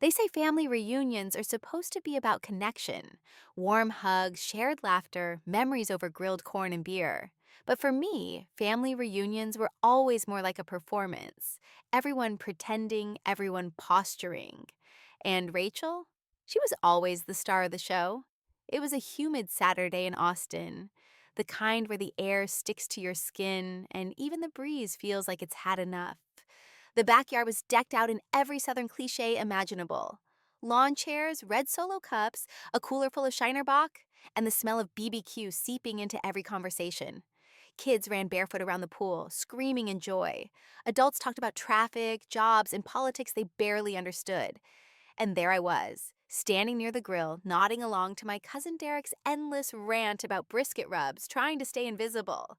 They say family reunions are supposed to be about connection, warm hugs, shared laughter, memories over grilled corn and beer. But for me, family reunions were always more like a performance. Everyone pretending, everyone posturing. And Rachel? She was always the star of the show. It was a humid Saturday in Austin, the kind where the air sticks to your skin and even the breeze feels like it's had enough. The backyard was decked out in every Southern cliche imaginable. Lawn chairs, red solo cups, a cooler full of Shiner Bock, and the smell of BBQ seeping into every conversation. Kids ran barefoot around the pool, screaming in joy. Adults talked about traffic, jobs, and politics they barely understood. And there I was, standing near the grill, nodding along to my cousin Derek's endless rant about brisket rubs, trying to stay invisible.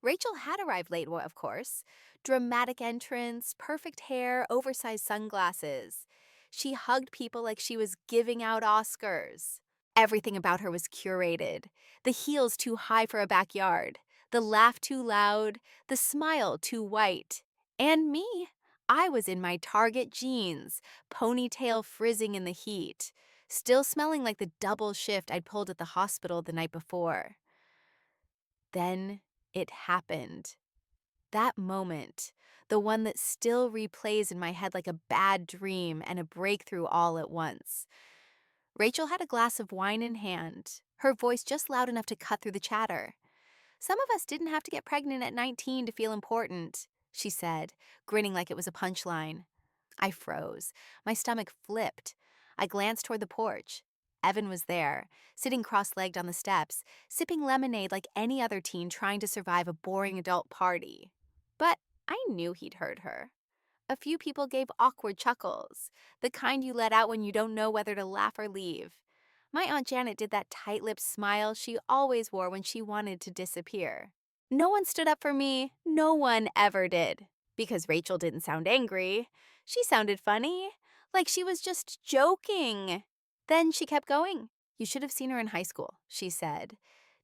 Rachel had arrived late, of course. Dramatic entrance, perfect hair, oversized sunglasses. She hugged people like she was giving out Oscars. Everything about her was curated. The heels too high for a backyard, the laugh too loud, the smile too white. And me. I was in my Target jeans, ponytail frizzing in the heat, still smelling like the double shift I'd pulled at the hospital the night before. Then it happened. That moment, the one that still replays in my head like a bad dream and a breakthrough all at once. Rachel had a glass of wine in hand, her voice just loud enough to cut through the chatter. Some of us didn't have to get pregnant at 19 to feel important, she said, grinning like it was a punchline. I froze. My stomach flipped. I glanced toward the porch. Evan was there, sitting cross-legged on the steps, sipping lemonade like any other teen trying to survive a boring adult party. But I knew he'd heard her. A few people gave awkward chuckles, the kind you let out when you don't know whether to laugh or leave. My Aunt Janet did that tight-lipped smile she always wore when she wanted to disappear. No one stood up for me. No one ever did. Because Rachel didn't sound angry. She sounded funny, like she was just joking. Then she kept going. You should have seen her in high school, she said,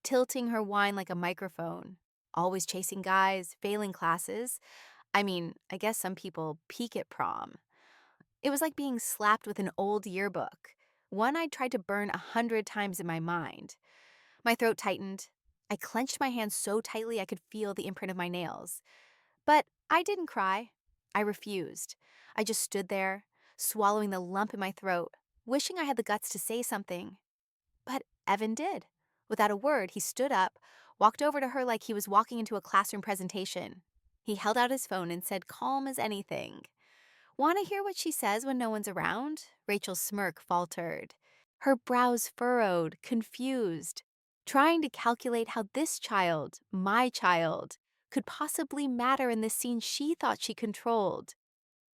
tilting her wine like a microphone. Always chasing guys, failing classes. I guess some people peak at prom. It was like being slapped with an old yearbook, one I'd tried to burn 100 times in my mind. My throat tightened. I clenched my hands so tightly I could feel the imprint of my nails. But I didn't cry. I refused. I just stood there, swallowing the lump in my throat, wishing I had the guts to say something. But Evan did. Without a word, he stood up, walked over to her like he was walking into a classroom presentation. He held out his phone and said, calm as anything. Want to hear what she says when no one's around? Rachel's smirk faltered. Her brows furrowed, confused, trying to calculate how this child, my child, could possibly matter in this scene she thought she controlled.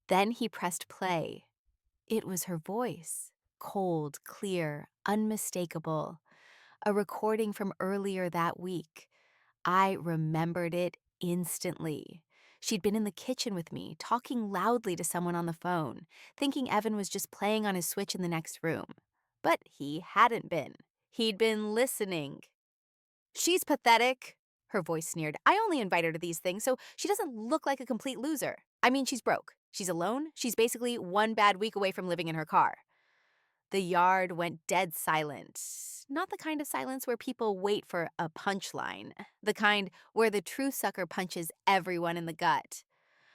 Then he pressed play. It was her voice, cold, clear, unmistakable. A recording from earlier that week. I remembered it instantly. She'd been in the kitchen with me, talking loudly to someone on the phone, thinking Evan was just playing on his Switch in the next room. But he hadn't been. He'd been listening. She's pathetic, her voice sneered. I only invite her to these things so she doesn't look like a complete loser. She's broke. She's alone. She's basically one bad week away from living in her car. The yard went dead silent. Not the kind of silence where people wait for a punchline. The kind where the true sucker punches everyone in the gut.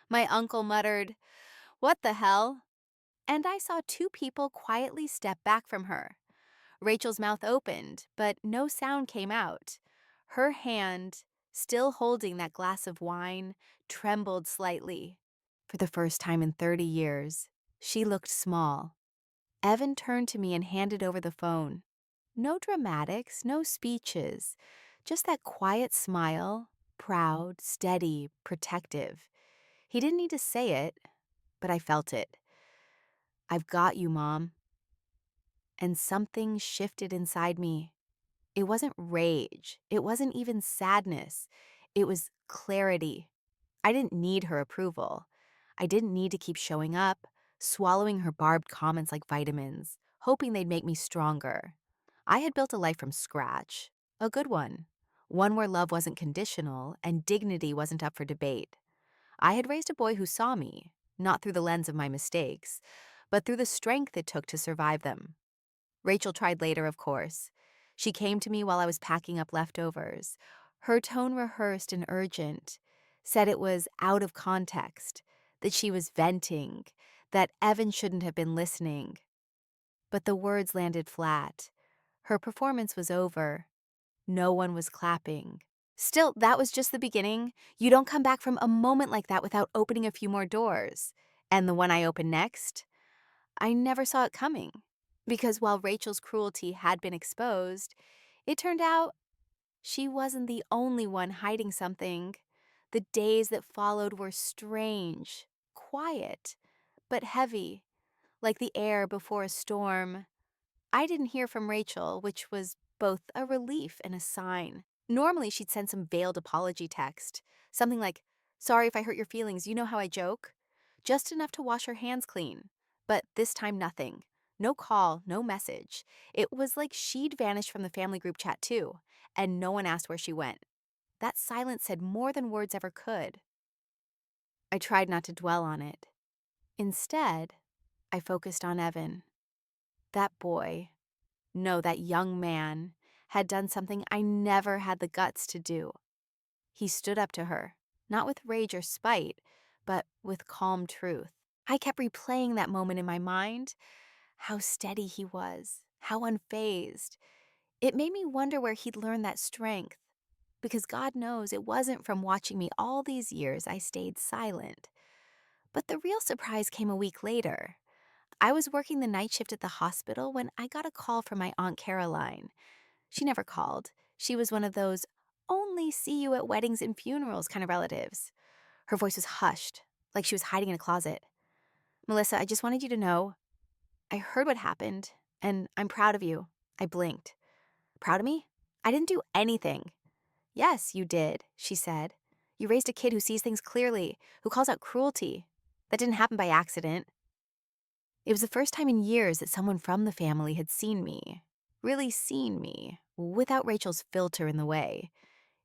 My uncle muttered, "What the hell?" And I saw two people quietly step back from her. Rachel's mouth opened, but no sound came out. Her hand, still holding that glass of wine, trembled slightly. For the first time in 30 years, she looked small. Evan turned to me and handed over the phone. No dramatics, no speeches, just that quiet smile, proud, steady, protective. He didn't need to say it, but I felt it. I've got you, Mom. And something shifted inside me. It wasn't rage. It wasn't even sadness. It was clarity. I didn't need her approval. I didn't need to keep showing up, swallowing her barbed comments like vitamins, hoping they'd make me stronger. I had built a life from scratch, a good one where love wasn't conditional and dignity wasn't up for debate. I had raised a boy who saw me, not through the lens of my mistakes, but through the strength it took to survive them. Rachel tried later, of course. She came to me while I was packing up leftovers. Her tone rehearsed and urgent, said it was out of context, that she was venting, that Evan shouldn't have been listening. But the words landed flat. Her performance was over. No one was clapping. Still, that was just the beginning. You don't come back from a moment like that without opening a few more doors. And the one I opened next, I never saw it coming. Because while Rachel's cruelty had been exposed, it turned out she wasn't the only one hiding something. The days that followed were strange, quiet, but heavy, like the air before a storm. I didn't hear from Rachel, which was both a relief and a sign. Normally, she'd send some veiled apology text, something like, "Sorry if I hurt your feelings, you know how I joke?" Just enough to wash her hands clean. But this time, nothing. No call, no message. It was like she'd vanished from the family group chat too, and no one asked where she went. That silence said more than words ever could. I tried not to dwell on it. Instead, I focused on Evan. That boy, no, that young man, had done something I never had the guts to do. He stood up to her, not with rage or spite, but with calm truth. I kept replaying that moment in my mind, how steady he was, how unfazed. It made me wonder where he'd learned that strength, because God knows it wasn't from watching me all these years I stayed silent. But the real surprise came a week later. I was working the night shift at the hospital when I got a call from my Aunt Caroline. She never called. She was one of those only see you at weddings and funerals kind of relatives. Her voice was hushed, like she was hiding in a closet. "Melissa, I just wanted you to know, I heard what happened, and I'm proud of you." I blinked. "Proud of me? I didn't do anything." "Yes, you did," she said. "You raised a kid who sees things clearly, who calls out cruelty. That didn't happen by accident." It was the first time in years that someone from the family had seen me, really seen me, without Rachel's filter in the way.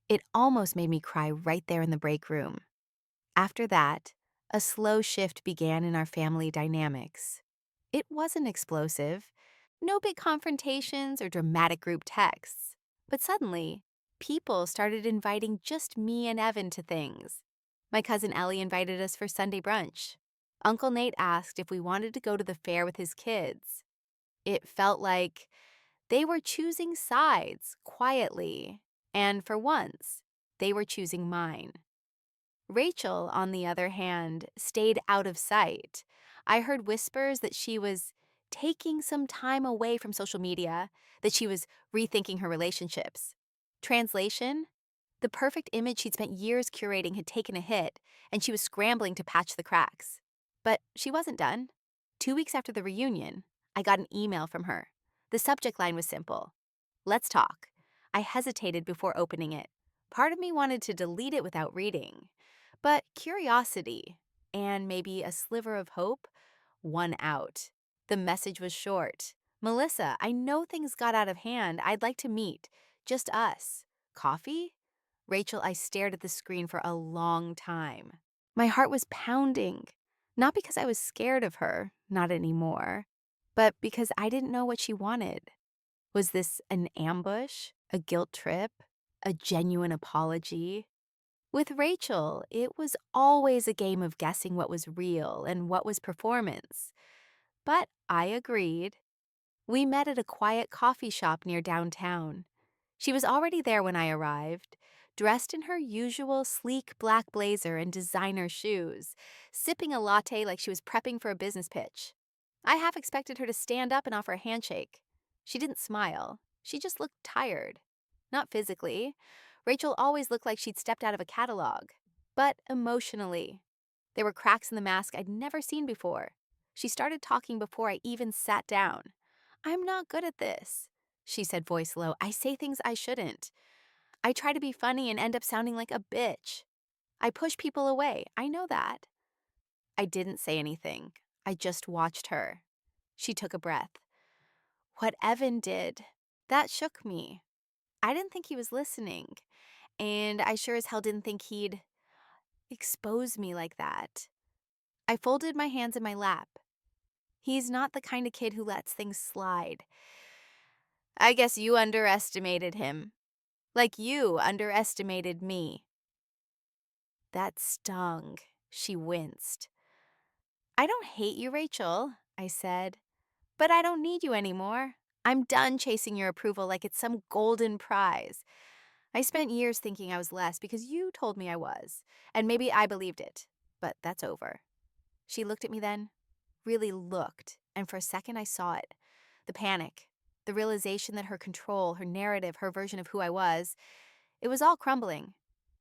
It almost made me cry right there in the break room. After that, a slow shift began in our family dynamics. It wasn't explosive, no big confrontations or dramatic group texts. But suddenly, people started inviting just me and Evan to things. My cousin Ellie invited us for Sunday brunch. Uncle Nate asked if we wanted to go to the fair with his kids. It felt like they were choosing sides quietly, and for once, they were choosing mine. Rachel, on the other hand, stayed out of sight. I heard whispers that she was taking some time away from social media, that she was rethinking her relationships. Translation: the perfect image she'd spent years curating had taken a hit, and she was scrambling to patch the cracks. But she wasn't done. 2 weeks after the reunion, I got an email from her. The subject line was simple: "Let's talk." I hesitated before opening it. Part of me wanted to delete it without reading. But curiosity, and maybe a sliver of hope, won out. The message was short. "Melissa, I know things got out of hand. I'd like to meet. Just us. Coffee?" Rachel, I stared at the screen for a long time. My heart was pounding. Not because I was scared of her, not anymore, but because I didn't know what she wanted. Was this an ambush? A guilt trip? A genuine apology? With Rachel, it was always a game of guessing what was real and what was performance. But I agreed. We met at a quiet coffee shop near downtown. She was already there when I arrived, dressed in her usual sleek black blazer and designer shoes, sipping a latte like she was prepping for a business pitch. I half expected her to stand up and offer a handshake. She didn't smile. She just looked tired. Not physically. Rachel always looked like she'd stepped out of a catalog. But emotionally. There were cracks in the mask I'd never seen before. She started talking before I even sat down. "I'm not good at this," she said, voice low. "I say things I shouldn't. I try to be funny and end up sounding like a bitch. I push people away. I know that." I didn't say anything. I just watched her. She took a breath. "What Evan did, that shook me. I didn't think he was listening, and I sure as hell didn't think he'd expose me like that." I folded my hands in my lap. He's not the kind of kid who lets things slide. I guess you underestimated him. Like you underestimated me. That stung. She winced. I don't hate you, Rachel, I said, but I don't need you anymore. I'm done chasing your approval like it's some golden prize. I spent years thinking I was less because you told me I was, and maybe I believed it, but that's over. She looked at me then, really looked, and for a second I saw it. The panic, the realization that her control, her narrative, her version of who I was, it was all crumbling.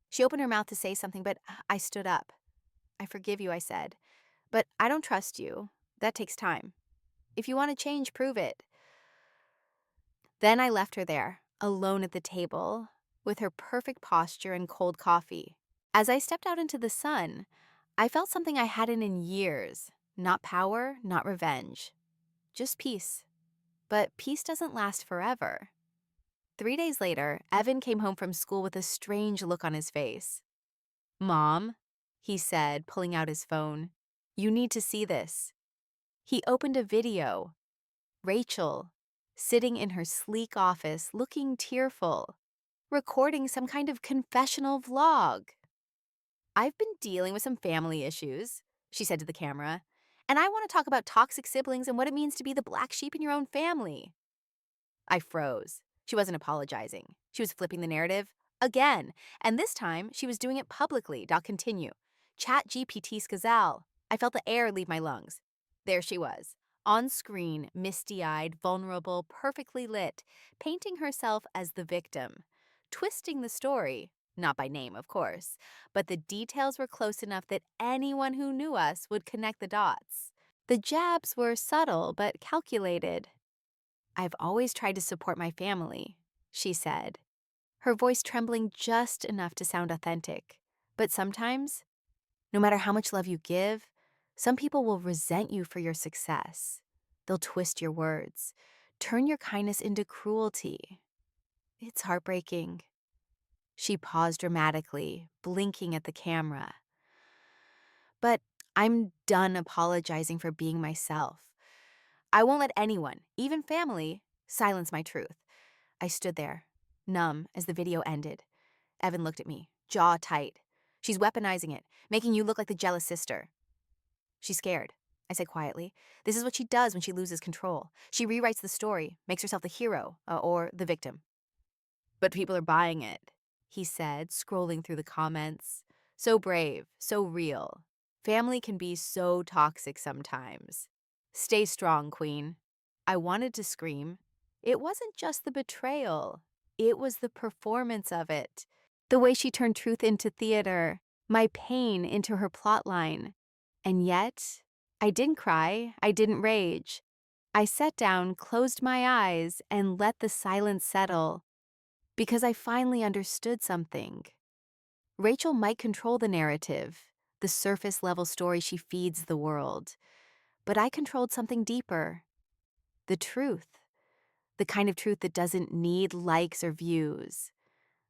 She opened her mouth to say something, but I stood up. I forgive you, I said, but I don't trust you. That takes time. If you want to change, prove it. Then I left her there, alone at the table, with her perfect posture and cold coffee. As I stepped out into the sun, I felt something I hadn't in years. Not power, not revenge. Just peace. But peace doesn't last forever. 3 days later, Evan came home from school with a strange look on his face. "Mom," he said, pulling out his phone, "you need to see this." He opened a video. Rachel, sitting in her sleek office, looking tearful, recording some kind of confessional vlog. "I've been dealing with some family issues," she said to the camera, "and I want to talk about toxic siblings and what it means to be the black sheep in your own family." I froze. She wasn't apologizing. She was flipping the narrative again, and this time she was doing it publicly. Continue. Chat GPT Skazal. I felt the air leave my lungs. There she was, on screen, misty-eyed, vulnerable, perfectly lit, painting herself as the victim, twisting the story, not by name, of course, but the details were close enough that anyone who knew us would connect the dots. The jabs were subtle but calculated. "I've always tried to support my family," she said, her voice trembling just enough to sound authentic. "But sometimes, no matter how much love you give, some people will resent you for your success. They'll twist your words, turn your kindness into cruelty. It's heartbreaking." She paused dramatically, blinking at the camera. "But I'm done apologizing for being myself. I won't let anyone, even family, silence my truth." I stood there, numb, as the video ended. Evan looked at me, jaw tight. "She's weaponizing it, making you look like the jealous sister." "She's scared," I said quietly. "This is what she does when she loses control. She rewrites the story, makes herself the hero, or the victim." "But people are buying it," he said, scrolling through the comments. "So brave, so real. Family can be so toxic sometimes. Stay strong, Queen." I wanted to scream. It wasn't just the betrayal. It was the performance of it. The way she turned truth into theater, my pain into her plotline. And yet, I didn't cry. I didn't rage. I sat down, closed my eyes, and let the silence settle. Because I finally understood something. Rachel might control the narrative, the surface level story she feeds the world. But I controlled something deeper. The truth. The kind of truth that doesn't need likes or views.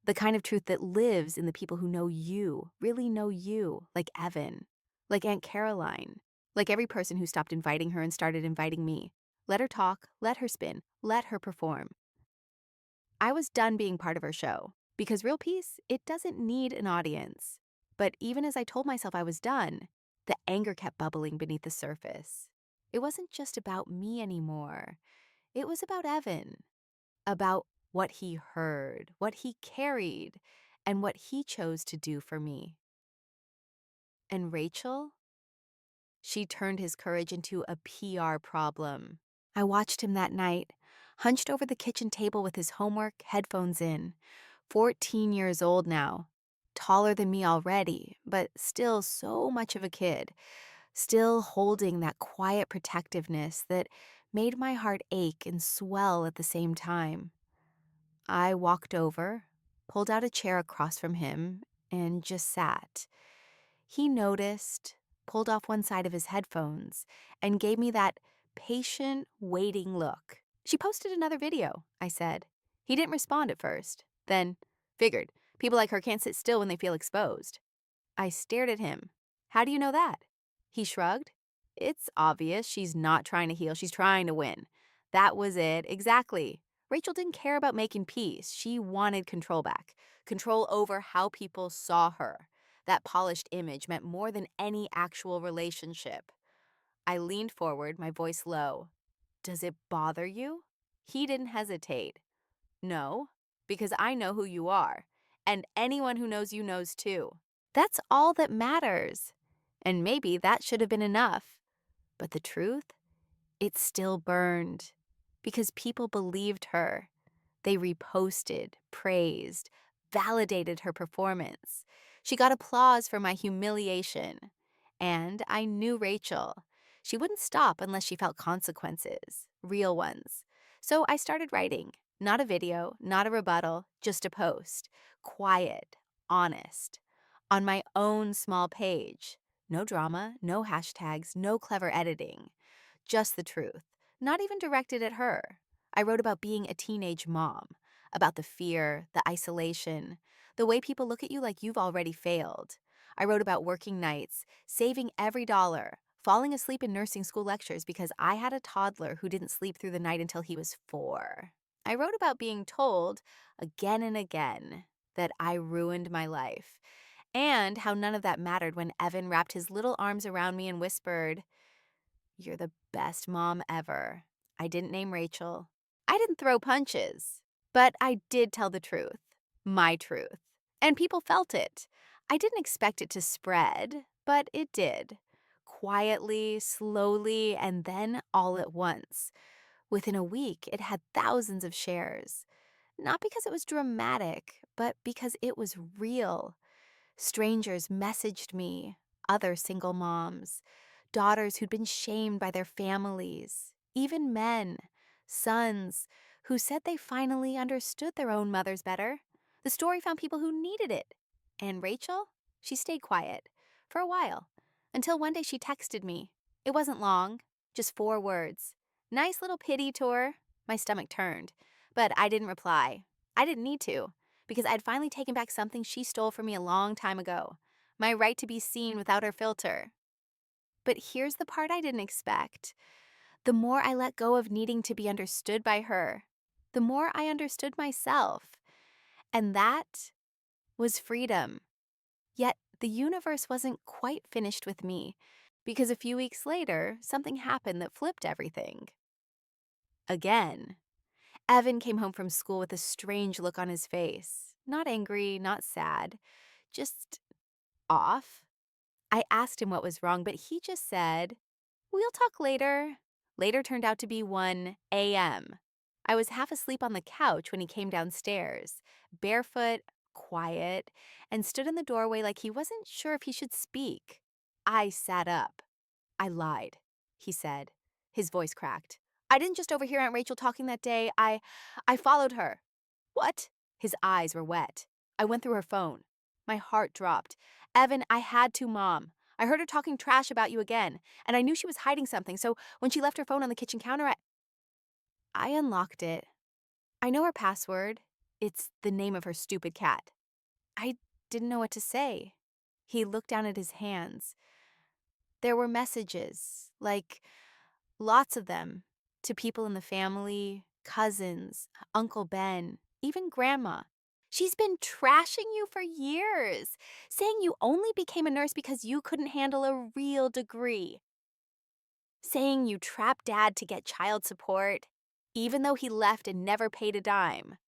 The kind of truth that lives in the people who know you, really know you, like Evan, like Aunt Caroline, like every person who stopped inviting her and started inviting me. Let her talk, let her spin, let her perform. I was done being part of her show, because real peace, it doesn't need an audience. But even as I told myself I was done, the anger kept bubbling beneath the surface. It wasn't just about me anymore. It was about Evan, about what he heard, what he carried, and what he chose to do for me. And Rachel? She turned his courage into a PR problem. I watched him that night, hunched over the kitchen table with his homework, headphones in. 14 years old now, taller than me already, but still so much of a kid, still holding that quiet protectiveness that made my heart ache and swell at the same time. I walked over, pulled out a chair across from him, and just sat. He noticed, pulled off one side of his headphones, and gave me that patient, waiting look. "She posted another video," I said. He didn't respond at first. Then, "Figured, people like her can't sit still when they feel exposed." I stared at him. "How do you know that?" He shrugged. It's obvious she's not trying to heal, she's trying to win. That was it, exactly. Rachel didn't care about making peace. She wanted control back, control over how people saw her. That polished image meant more than any actual relationship. I leaned forward, my voice low. Does it bother you? He didn't hesitate. No, because I know who you are, and anyone who knows you knows too. That's all that matters. And maybe that should have been enough. But the truth? It still burned. Because people believed her. They reposted, praised, validated her performance. She got applause for my humiliation. And I knew Rachel. She wouldn't stop unless she felt consequences, real ones. So I started writing. Not a video, not a rebuttal, just a post. Quiet, honest. On my own small page. No drama, no hashtags, no clever editing. Just the truth. Not even directed at her. I wrote about being a teenage mom, about the fear, the isolation, the way people look at you like you've already failed. I wrote about working nights, saving every dollar, falling asleep in nursing school lectures because I had a toddler who didn't sleep through the night until he was 4. I wrote about being told, again and again, that I ruined my life, and how none of that mattered when Evan wrapped his little arms around me and whispered, "You're the best mom ever." I didn't name Rachel. I didn't throw punches. But I did tell the truth. My truth. And people felt it. I didn't expect it to spread, but it did. Quietly, slowly, and then all at once. Within a week, it had thousands of shares. Not because it was dramatic, but because it was real. Strangers messaged me, other single moms, daughters who'd been shamed by their families, even men, sons, who said they finally understood their own mothers better. The story found people who needed it. And Rachel? She stayed quiet for a while, until one day she texted me. It wasn't long, just 4 words. Nice little pity tour. My stomach turned, but I didn't reply. I didn't need to, because I'd finally taken back something she stole from me a long time ago, my right to be seen without her filter. But here's the part I didn't expect. The more I let go of needing to be understood by her, the more I understood myself. And that was freedom. Yet the universe wasn't quite finished with me, because a few weeks later, something happened that flipped everything. Again. Evan came home from school with a strange look on his face. Not angry, not sad, just off. I asked him what was wrong, but he just said, "We'll talk later." Later turned out to be 1 a.m. I was half asleep on the couch when he came downstairs, barefoot, quiet, and stood in the doorway like he wasn't sure if he should speak. I sat up. "I lied," he said. His voice cracked. "I didn't just overhear Aunt Rachel talking that day. I followed her." "What?" His eyes were wet. "I went through her phone." My heart dropped. "Evan, I had to, Mom. I heard her talking trash about you again, and I knew she was hiding something, so when she left her phone on the kitchen counter, I unlocked it. I know her password. It's the name of her stupid cat." I didn't know what to say. He looked down at his hands. There were messages, like lots of them, to people in the family, cousins, Uncle Ben, even Grandma. "She's been trashing you for years, saying you only became a nurse because you couldn't handle a real degree, saying you trapped Dad to get child support, even though he left and never paid a dime."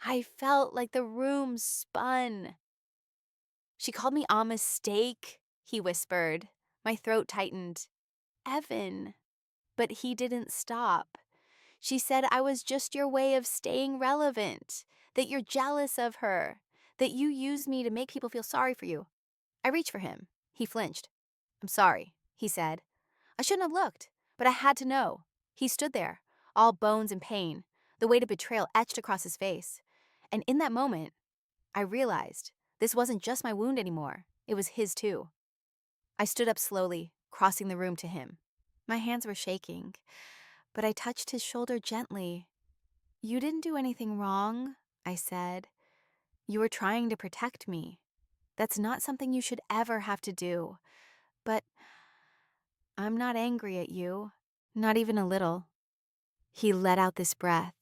I felt like the room spun. "She called me a mistake," he whispered. My throat tightened. "Evan." But he didn't stop. "She said I was just your way of staying relevant, that you're jealous of her, that you use me to make people feel sorry for you." I reached for him. He flinched. "I'm sorry," he said. "I shouldn't have looked, but I had to know." He stood there, all bones and pain, the weight of betrayal etched across his face. And in that moment, I realized this wasn't just my wound anymore. It was his too. I stood up slowly, crossing the room to him. My hands were shaking, but I touched his shoulder gently. "You didn't do anything wrong," I said. "You were trying to protect me. That's not something you should ever have to do. But I'm not angry at you. Not even a little. He let out this breath,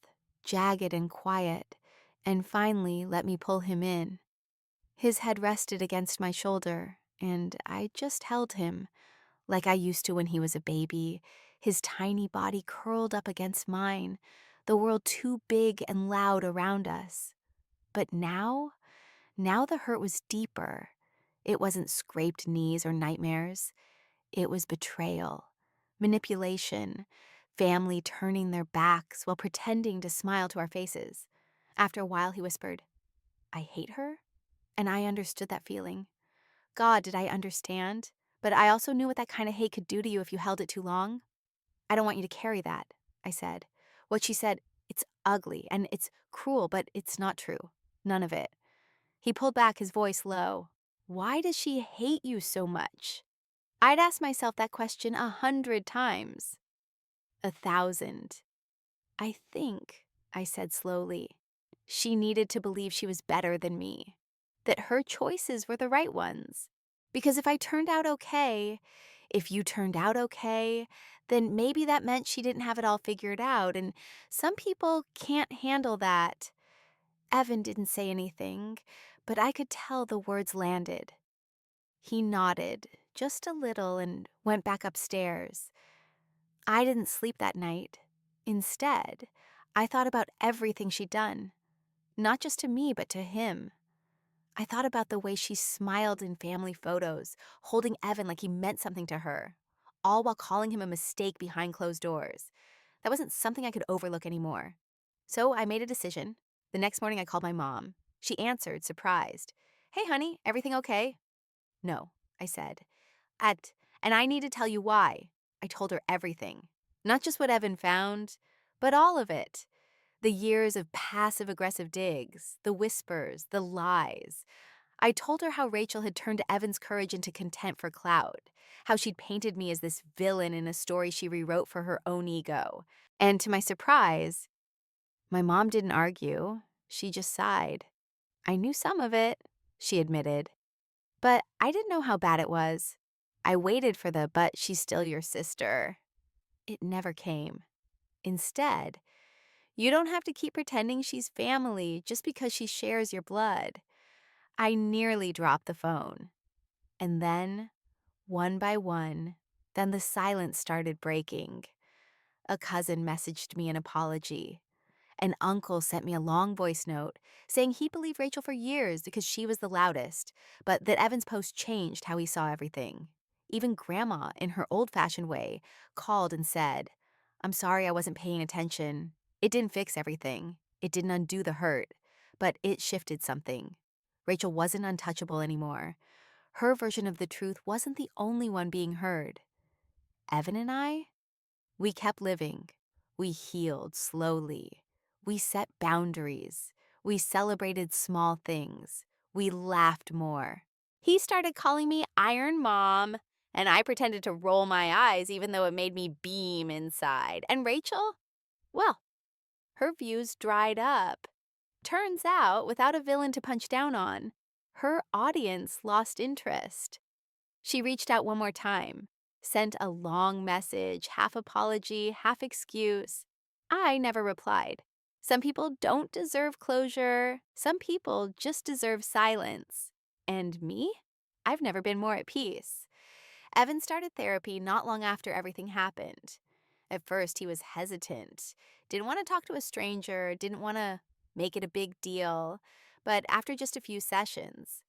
jagged and quiet, and finally let me pull him in. His head rested against my shoulder, and I just held him, like I used to when he was a baby, his tiny body curled up against mine, the world too big and loud around us. But now the hurt was deeper. It wasn't scraped knees or nightmares. It was betrayal, manipulation, family turning their backs while pretending to smile to our faces. After a while, he whispered, "I hate her?" And I understood that feeling. God, did I understand? But I also knew what that kind of hate could do to you if you held it too long. "I don't want you to carry that," I said. What she said, "It's ugly and it's cruel, but it's not true. None of it." He pulled back, his voice low. "Why does she hate you so much?" I'd asked myself that question 100 times. 1,000. "I think," I said slowly, "she needed to believe she was better than me, that her choices were the right ones. Because if I turned out okay, if you turned out okay, then maybe that meant she didn't have it all figured out, and some people can't handle that." Evan didn't say anything, but I could tell the words landed. He nodded, just a little, and went back upstairs. I didn't sleep that night. Instead, I thought about everything she'd done, not just to me, but to him. I thought about the way she smiled in family photos, holding Evan like he meant something to her, all while calling him a mistake behind closed doors. That wasn't something I could overlook anymore. So I made a decision. The next morning, I called my mom. She answered, surprised. "Hey, honey, everything okay?" "No," I said. At, and I need to tell you why. I told her everything. Not just what Evan found, but all of it. The years of passive-aggressive digs, the whispers, the lies. I told her how Rachel had turned Evan's courage into contempt for clout, how she'd painted me as this villain in a story she rewrote for her own ego. And to my surprise, my mom didn't argue. She just sighed. "I knew some of it," she admitted. "But I didn't know how bad it was. I waited for the 'but she's still your sister.' It never came. Instead, you don't have to keep pretending she's family just because she shares your blood." I nearly dropped the phone. And then, one by one, then the silence started breaking. A cousin messaged me an apology. An uncle sent me a long voice note saying he believed Rachel for years because she was the loudest, but that Evan's post changed how he saw everything. Even Grandma, in her old-fashioned way, called and said, "I'm sorry I wasn't paying attention. It didn't fix everything. It didn't undo the hurt, but it shifted something. Rachel wasn't untouchable anymore. Her version of the truth wasn't the only one being heard. Evan and I, we kept living. We healed slowly. We set boundaries. We celebrated small things. We laughed more. He started calling me Iron Mom, and I pretended to roll my eyes even though it made me beam inside. And Rachel? Well, her views dried up. Turns out, without a villain to punch down on, her audience lost interest. She reached out one more time, sent a long message, half apology, half excuse. I never replied. Some people don't deserve closure. Some people just deserve silence. And me? I've never been more at peace. Evan started therapy not long after everything happened. At first, he was hesitant, didn't want to talk to a stranger, didn't want to make it a big deal. But after just a few sessions,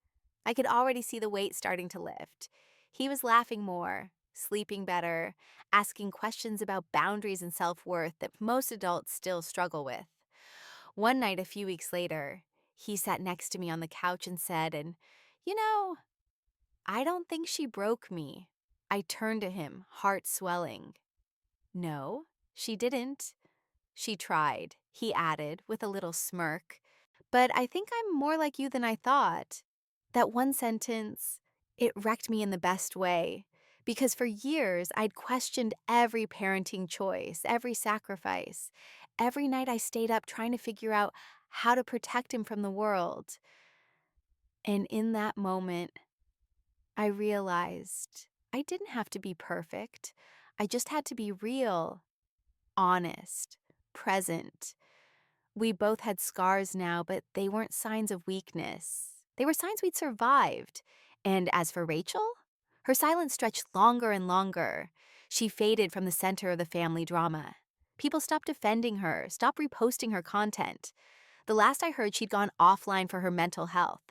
I could already see the weight starting to lift. He was laughing more, sleeping better, asking questions about boundaries and self-worth that most adults still struggle with. One night, a few weeks later, he sat next to me on the couch and said, "You know, I don't think she broke me." I turned to him, heart swelling. "No, she didn't. She tried," he added with a little smirk. "But I think I'm more like you than I thought." That one sentence, it wrecked me in the best way. Because for years, I'd questioned every parenting choice, every sacrifice. Every night I stayed up trying to figure out how to protect him from the world. And in that moment, I realized I didn't have to be perfect. I just had to be real, honest, present. We both had scars now, but they weren't signs of weakness. They were signs we'd survived. And as for Rachel, her silence stretched longer and longer. She faded from the center of the family drama. People stopped defending her, stopped reposting her content. The last I heard, she'd gone offline for her mental health.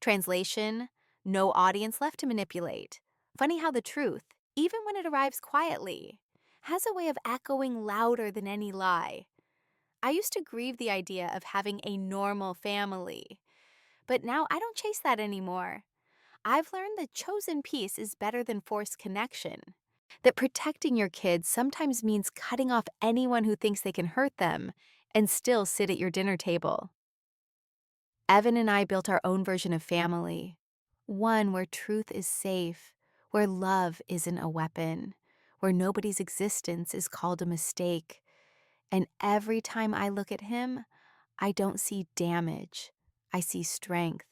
Translation: no audience left to manipulate. Funny how the truth, even when it arrives quietly, has a way of echoing louder than any lie. I used to grieve the idea of having a normal family, but now I don't chase that anymore. I've learned that chosen peace is better than forced connection. That protecting your kids sometimes means cutting off anyone who thinks they can hurt them and still sit at your dinner table. Evan and I built our own version of family, one where truth is safe, where love isn't a weapon, where nobody's existence is called a mistake. And every time I look at him, I don't see damage. I see strength.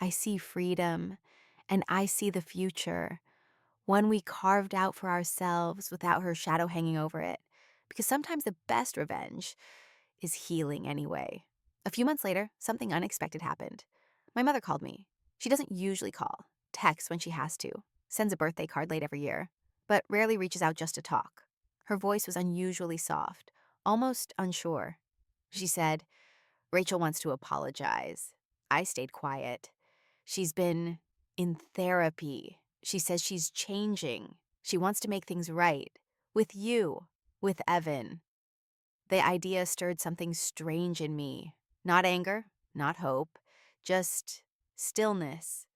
I see freedom. And I see the future, one we carved out for ourselves without her shadow hanging over it. Because sometimes the best revenge is healing anyway. A few months later, something unexpected happened. My mother called me. She doesn't usually call, texts when she has to, sends a birthday card late every year, but rarely reaches out just to talk. Her voice was unusually soft, almost unsure. She said, "Rachel wants to apologize." I stayed quiet. "She's been in therapy. She says she's changing. She wants to make things right. With you, with Evan." The idea stirred something strange in me. Not anger, not hope, just stillness.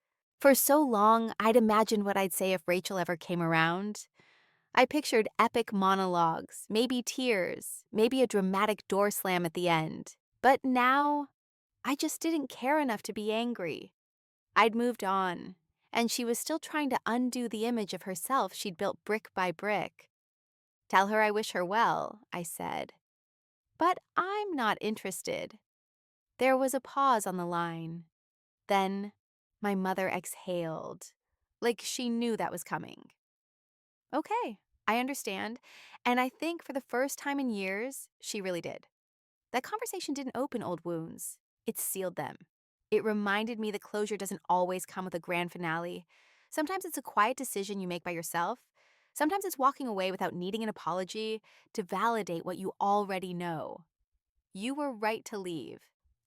For so long, I'd imagined what I'd say if Rachel ever came around. I pictured epic monologues, maybe tears, maybe a dramatic door slam at the end. But now, I just didn't care enough to be angry. I'd moved on, and she was still trying to undo the image of herself she'd built brick by brick. "Tell her I wish her well," I said. "But I'm not interested." There was a pause on the line. Then my mother exhaled, like she knew that was coming. "Okay, I understand." And I think for the first time in years, she really did. That conversation didn't open old wounds. It sealed them. It reminded me that closure doesn't always come with a grand finale. Sometimes it's a quiet decision you make by yourself. Sometimes it's walking away without needing an apology to validate what you already know. You were right to leave.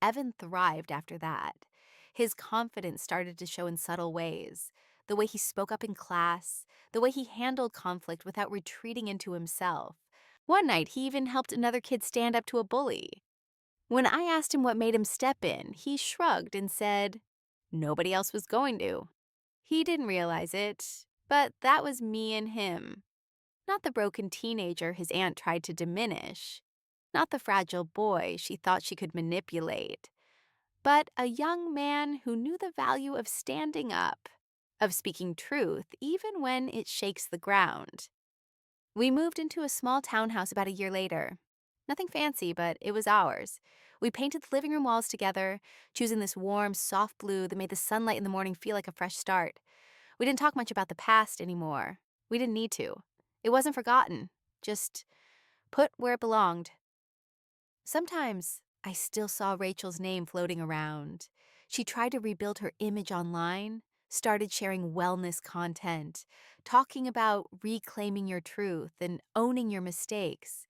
Evan thrived after that. His confidence started to show in subtle ways. The way he spoke up in class, the way he handled conflict without retreating into himself. One night, he even helped another kid stand up to a bully. When I asked him what made him step in, he shrugged and said, "Nobody else was going to." He didn't realize it, but that was me and him. Not the broken teenager his aunt tried to diminish. Not the fragile boy she thought she could manipulate. But a young man who knew the value of standing up, of speaking truth even when it shakes the ground. We moved into a small townhouse about a year later. Nothing fancy, but it was ours. We painted the living room walls together, choosing this warm, soft blue that made the sunlight in the morning feel like a fresh start. We didn't talk much about the past anymore. We didn't need to. It wasn't forgotten, just put where it belonged. Sometimes I still saw Rachel's name floating around. She tried to rebuild her image online, started sharing wellness content, talking about reclaiming your truth and owning your mistakes.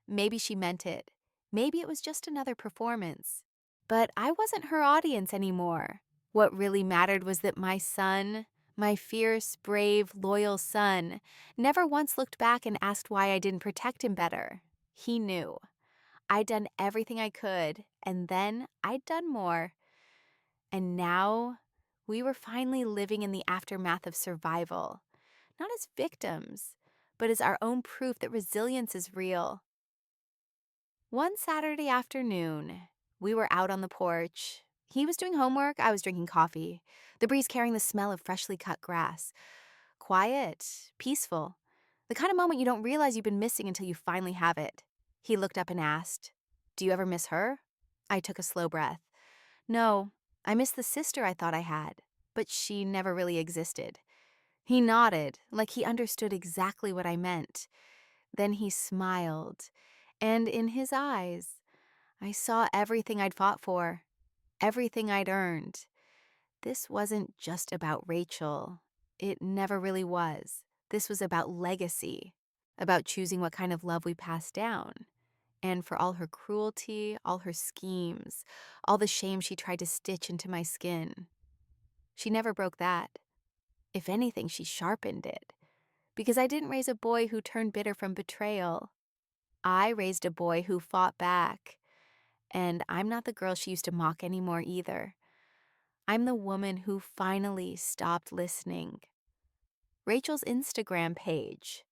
Maybe she meant it. Maybe it was just another performance. But I wasn't her audience anymore. What really mattered was that my son, my fierce, brave, loyal son, never once looked back and asked why I didn't protect him better. He knew. I'd done everything I could, and then I'd done more. And now, we were finally living in the aftermath of survival. Not as victims, but as our own proof that resilience is real. One Saturday afternoon, we were out on the porch. He was doing homework, I was drinking coffee, the breeze carrying the smell of freshly cut grass. Quiet, peaceful, the kind of moment you don't realize you've been missing until you finally have it. He looked up and asked, "Do you ever miss her?" I took a slow breath. "No, I miss the sister I thought I had, but she never really existed. He nodded, like he understood exactly what I meant. Then he smiled, and in his eyes, I saw everything I'd fought for, everything I'd earned. This wasn't just about Rachel. It never really was. This was about legacy, about choosing what kind of love we pass down. And for all her cruelty, all her schemes, all the shame she tried to stitch into my skin, she never broke that. If anything, she sharpened it. Because I didn't raise a boy who turned bitter from betrayal. I raised a boy who fought back. And I'm not the girl she used to mock anymore either. I'm the woman who finally stopped listening. Rachel's Instagram page,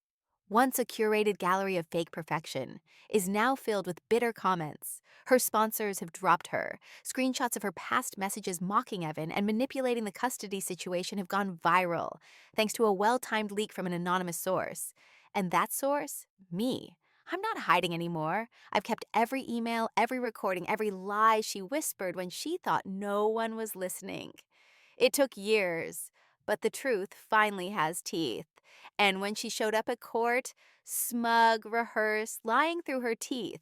once a curated gallery of fake perfection, is now filled with bitter comments. Her sponsors have dropped her. Screenshots of her past messages mocking Evan and manipulating the custody situation have gone viral, thanks to a well-timed leak from an anonymous source. And that source? Me. I'm not hiding anymore. I've kept every email, every recording, every lie she whispered when she thought no one was listening. It took years, but the truth finally has teeth. And when she showed up at court, smug, rehearsed, lying through her teeth,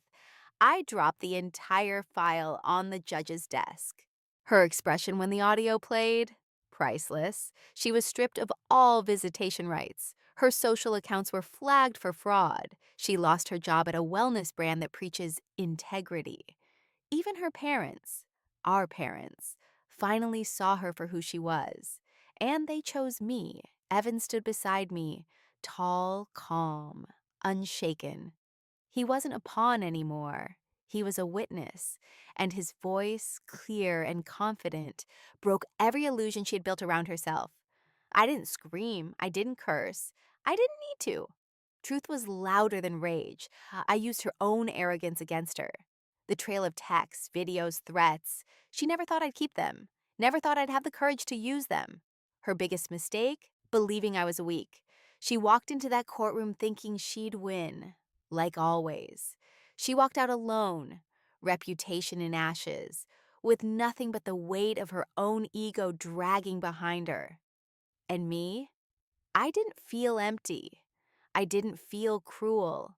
I dropped the entire file on the judge's desk. Her expression when the audio played? Priceless. She was stripped of all visitation rights. Her social accounts were flagged for fraud. She lost her job at a wellness brand that preaches integrity. Even her parents, our parents, finally saw her for who she was. And they chose me. Evan stood beside me, tall, calm, unshaken. He wasn't a pawn anymore. He was a witness, and his voice, clear and confident, broke every illusion she had built around herself. I didn't scream. I didn't curse. I didn't need to. Truth was louder than rage. I used her own arrogance against her. The trail of texts, videos, threats. She never thought I'd keep them. Never thought I'd have the courage to use them. Her biggest mistake? Believing I was weak. She walked into that courtroom thinking she'd win. Like always. She walked out alone, reputation in ashes, with nothing but the weight of her own ego dragging behind her. And me? I didn't feel empty. I didn't feel cruel.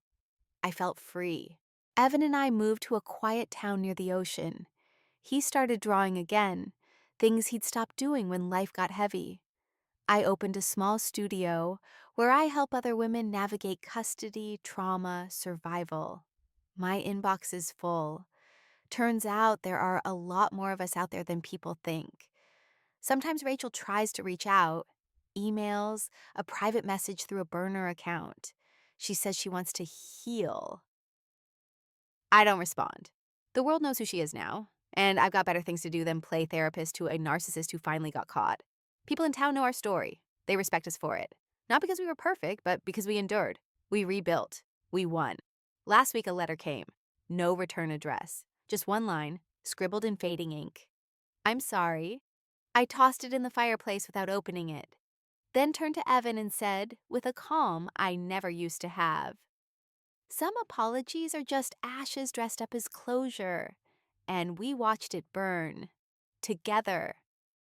I felt free. Evan and I moved to a quiet town near the ocean. He started drawing again, things he'd stopped doing when life got heavy. I opened a small studio where I help other women navigate custody, trauma, survival. My inbox is full. Turns out there are a lot more of us out there than people think. Sometimes Rachel tries to reach out, emails, a private message through a burner account. She says she wants to heal. I don't respond. The world knows who she is now, and I've got better things to do than play therapist to a narcissist who finally got caught. People in town know our story. They respect us for it. Not because we were perfect, but because we endured. We rebuilt. We won. Last week, a letter came. No return address. Just one line, scribbled in fading ink. I'm sorry. I tossed it in the fireplace without opening it. Then turned to Evan and said, with a calm I never used to have, some apologies are just ashes dressed up as closure. And we watched it burn. Together.